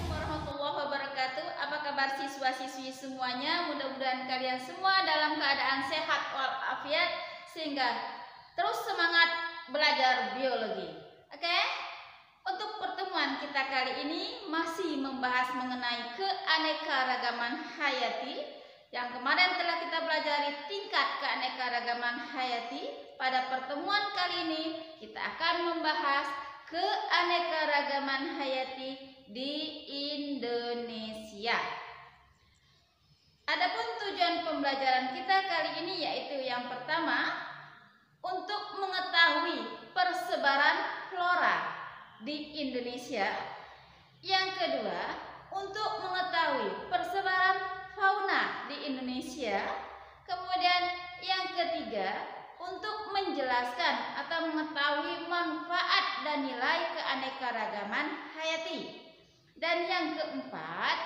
warahmatullahi wabarakatuh. Apa kabar siswa-siswi semuanya? Mudah-mudahan kalian semua dalam keadaan sehat walafiat sehingga terus semangat belajar biologi. Oke? Untuk pertemuan kita kali ini masih membahas mengenai keanekaragaman hayati. Yang kemarin telah kita pelajari tingkat keanekaragaman hayati. Pada pertemuan kali ini kita akan membahas keanekaragaman hayati di Indonesia. Adapun tujuan pembelajaran kita kali ini yaitu yang pertama, untuk mengetahui persebaran flora di Indonesia. Yang kedua, untuk mengetahui persebaran fauna di Indonesia. Kemudian yang ketiga, untuk menjelaskan atau mengetahui manfaat dan nilai keanekaragaman hayati. Dan yang keempat,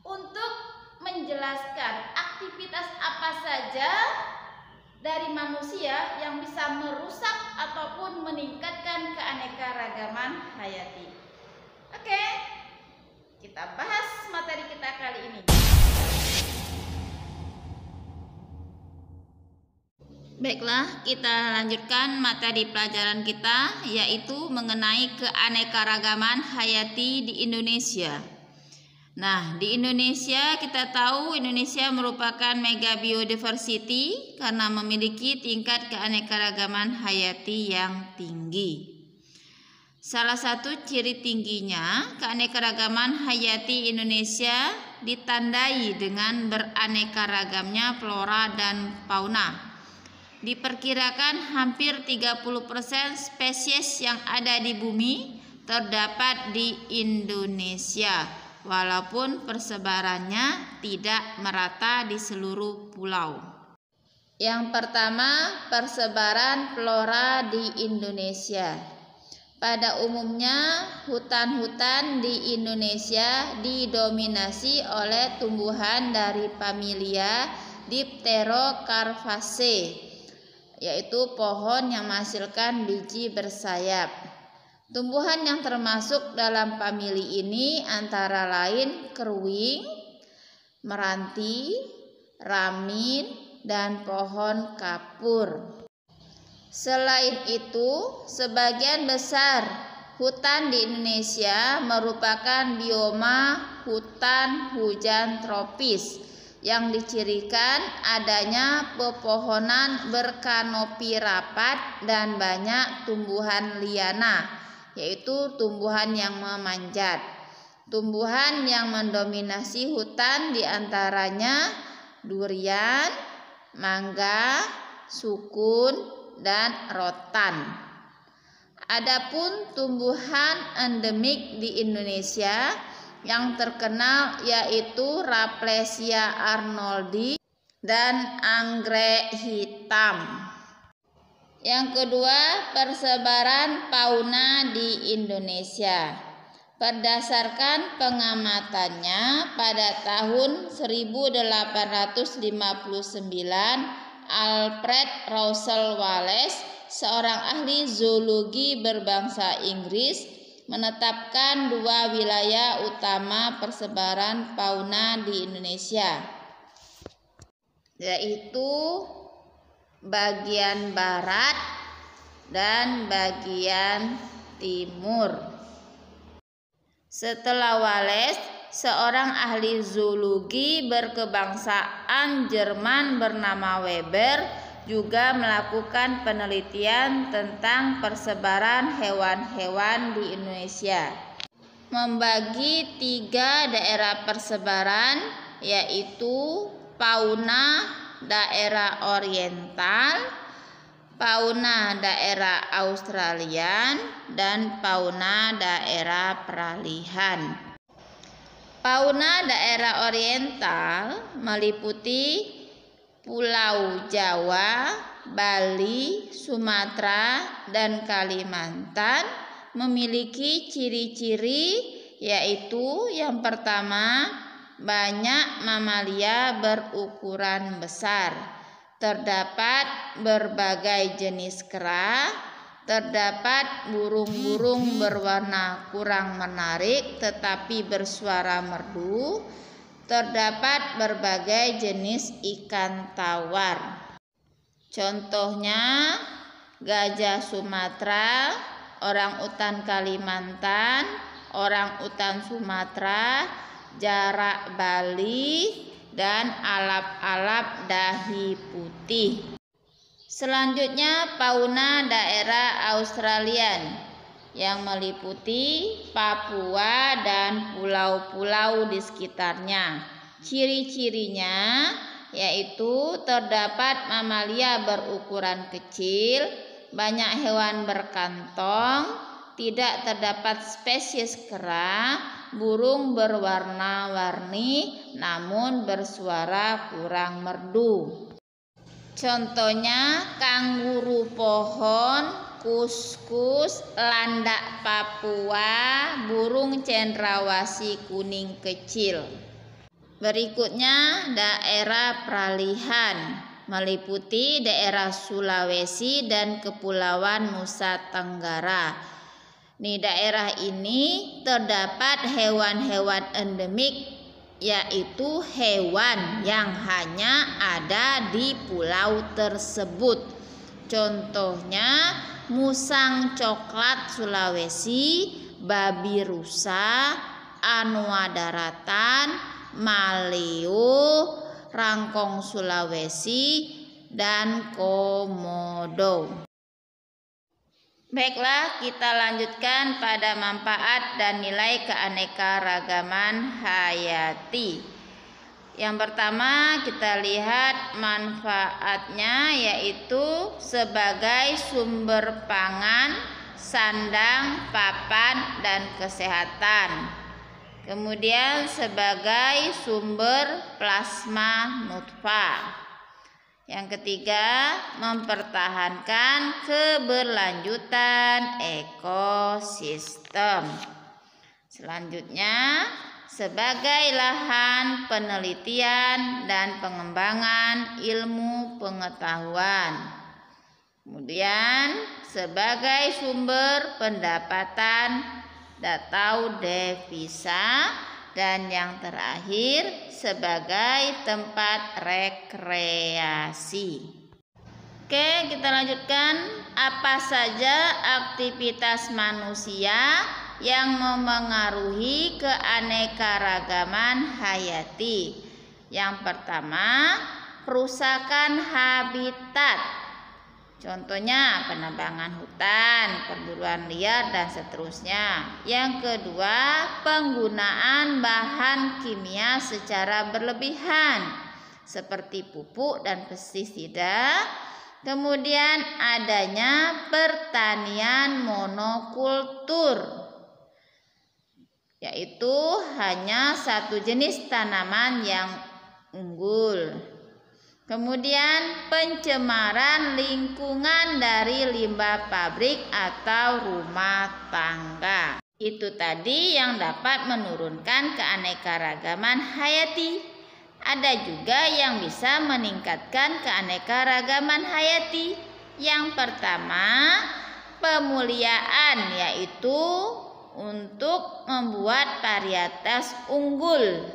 untuk menjelaskan aktivitas apa saja dari manusia yang bisa merusak ataupun meningkatkan keanekaragaman hayati. Oke, kita bahas materi kita kali ini. Baiklah, kita lanjutkan materi pelajaran kita, yaitu mengenai keanekaragaman hayati di Indonesia. Nah, di Indonesia kita tahu Indonesia merupakan mega biodiversity karena memiliki tingkat keanekaragaman hayati yang tinggi. Salah satu ciri tingginya, keanekaragaman hayati Indonesia ditandai dengan beraneka-ragamnya flora dan fauna. Diperkirakan hampir 30% spesies yang ada di bumi terdapat di Indonesia, walaupun persebarannya tidak merata di seluruh pulau. Yang pertama, persebaran flora di Indonesia. Pada umumnya, hutan-hutan di Indonesia didominasi oleh tumbuhan dari familia Dipterocarpaceae, yaitu pohon yang menghasilkan biji bersayap. Tumbuhan yang termasuk dalam famili ini antara lain keruing, meranti, ramin, dan pohon kapur. Selain itu, sebagian besar hutan di Indonesia merupakan bioma hutan hujan tropis yang dicirikan adanya pepohonan berkanopi rapat dan banyak tumbuhan liana, yaitu tumbuhan yang memanjat. Tumbuhan yang mendominasi hutan diantaranya durian, mangga, sukun, dan rotan. Adapun tumbuhan endemik di Indonesia yang terkenal yaitu Rafflesia arnoldi dan anggrek hitam. Yang kedua, persebaran fauna di Indonesia. Berdasarkan pengamatannya pada tahun 1859, Alfred Russel Wallace, seorang ahli zoologi berbangsa Inggris, menetapkan dua wilayah utama persebaran fauna di Indonesia, yaitu bagian barat dan bagian timur. Setelah Wallace, seorang ahli zoologi berkebangsaan Jerman bernama Weber juga melakukan penelitian tentang persebaran hewan-hewan di Indonesia. Membagi 3 daerah persebaran, yaitu fauna daerah oriental, fauna daerah Australian, dan fauna daerah peralihan. Fauna daerah oriental meliputi Pulau Jawa, Bali, Sumatera, dan Kalimantan, memiliki ciri-ciri yaitu yang pertama, banyak mamalia berukuran besar. Terdapat berbagai jenis kera, terdapat burung-burung berwarna kurang menarik tetapi bersuara merdu. Terdapat berbagai jenis ikan tawar. Contohnya gajah Sumatera, orangutan Kalimantan, orangutan Sumatera, jarak Bali, dan alap-alap dahi putih. Selanjutnya fauna daerah Australian yang meliputi Papua dan pulau-pulau di sekitarnya. Ciri-cirinya yaitu terdapat mamalia berukuran kecil, banyak hewan berkantong, tidak terdapat spesies kera, burung berwarna-warni namun bersuara kurang merdu. Contohnya kanguru pohon, kuskus, landak Papua, burung cendrawasih kuning kecil. Berikutnya daerah peralihan meliputi daerah Sulawesi dan Kepulauan Nusa Tenggara. Di daerah ini terdapat hewan-hewan endemik, yaitu hewan yang hanya ada di pulau tersebut. Contohnya musang coklat Sulawesi, babi rusa, anoa daratan, maleo, rangkong Sulawesi, dan komodo. Baiklah, kita lanjutkan pada manfaat dan nilai keanekaragaman hayati. Yang pertama kita lihat manfaatnya, yaitu sebagai sumber pangan, sandang, papan, dan kesehatan. Kemudian sebagai sumber plasma nutfah. Yang ketiga, mempertahankan keberlanjutan ekosistem. Selanjutnya, sebagai lahan penelitian dan pengembangan ilmu pengetahuan. Kemudian sebagai sumber pendapatan atau devisa. Dan yang terakhir sebagai tempat rekreasi. Oke, kita lanjutkan. Apa saja aktivitas manusia yang memengaruhi keanekaragaman hayati? Yang pertama, perusakan habitat. Contohnya penebangan hutan, perburuan liar, dan seterusnya. Yang kedua, penggunaan bahan kimia secara berlebihan seperti pupuk dan pestisida. Kemudian adanya pertanian monokultur, yaitu hanya satu jenis tanaman yang unggul. Kemudian pencemaran lingkungan dari limbah pabrik atau rumah tangga. Itu tadi yang dapat menurunkan keanekaragaman hayati. Ada juga yang bisa meningkatkan keanekaragaman hayati. Yang pertama, pemuliaan, yaitu untuk membuat varietas unggul.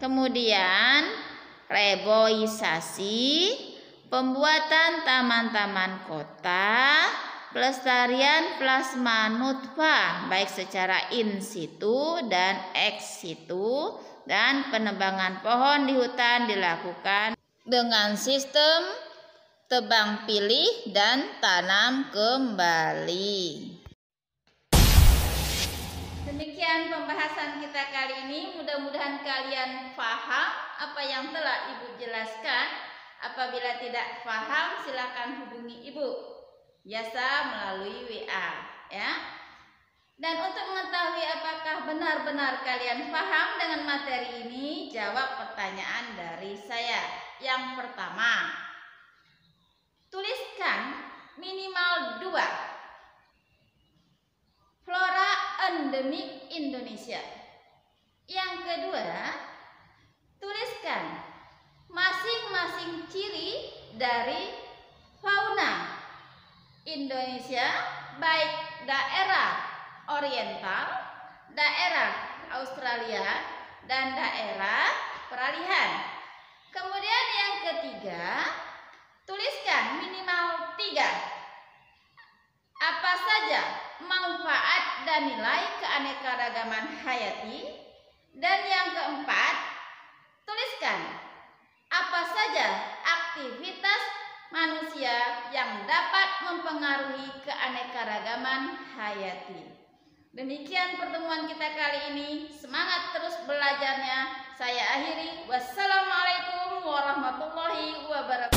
Kemudian reboisasi, pembuatan taman-taman kota, pelestarian plasma nutfah baik secara in situ dan ex situ, dan penebangan pohon di hutan dilakukan dengan sistem tebang pilih dan tanam kembali. Demikian pembahasan kita kali ini. Mudah-mudahan kalian paham apa yang telah Ibu jelaskan. Apabila tidak paham, silakan hubungi Ibu biasa melalui WA, ya. Dan untuk mengetahui apakah benar-benar kalian paham dengan materi ini, jawab pertanyaan dari saya. Yang pertama, tuliskan minimal 2 flora endemik Indonesia. Yang kedua, tuliskan masing-masing ciri dari fauna Indonesia, baik daerah oriental, daerah Australia, dan daerah peralihan. Kemudian yang ketiga, tuliskan minimal 3. Apa saja manfaat dan nilai keanekaragaman hayati? Dan yang keempat, tuliskan apa saja aktivitas manusia yang dapat mempengaruhi keanekaragaman hayati. Demikian pertemuan kita kali ini. Semangat terus belajarnya. Saya akhiri. Wassalamualaikum warahmatullahi wabarakatuh.